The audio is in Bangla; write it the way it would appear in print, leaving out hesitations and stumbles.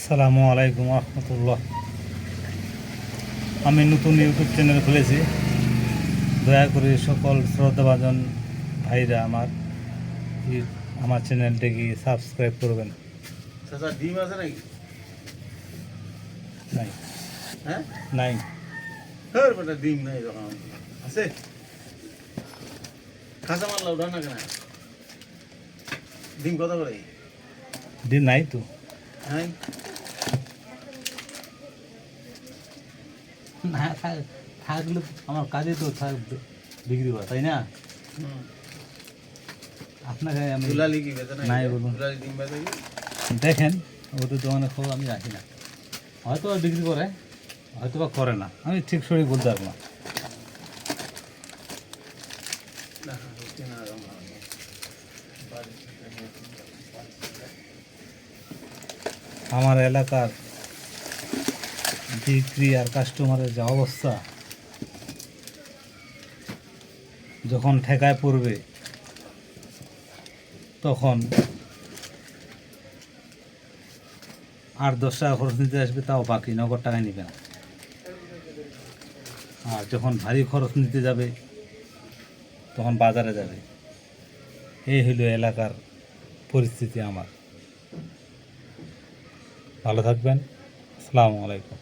আসসালামু আলাইকুম রহমতুল্লাহ। আমি নতুন ইউটিউব চ্যানেল খুলেছি, দয়া করে সকল শ্রদ্ধাভাজন ভাইরা আমার চ্যানেলটিকে সাবস্ক্রাইব করবেন। চাচা ডিম আছে নাকি? নাই হ্যাঁ, নাই হ্যাঁ বেটা ডিম নাই এরকম আছে। খাসা মারলা উঠান না কেন? ডিম কত করে? দিন নাই তো। হ্যাঁ, না থাকলে আমার কাজে তো বিক্রি করা, তাই না? আপনাকে আমি দুলালি কি বেচে না? নাই বলুন। দুলালি ডিম বেচে কি? দেখেন, ওদের দোকানে খবর আমি রাখি না, হয়তো বা বিক্রি করে, হয়তো বা করে না, আমি ঠিক সঠিক বলতে পারবো না। না, হচ্ছে না এরকম ভালো। আমার এলাকার বিক্রি আর কাস্টমারের যে অবস্থা, যখন ঠেকায় পড়বে তখন 8-10 টাকা খরচ নিতে আসবে, তাও বাকি নগদ টাকায় নিবে না। আর যখন ভারী খরচ নিতে যাবে তখন বাজারে যাবে। এই হইল এলাকার পরিস্থিতি আমার। ভালো থাকবেন। আসসালামু আলাইকুম।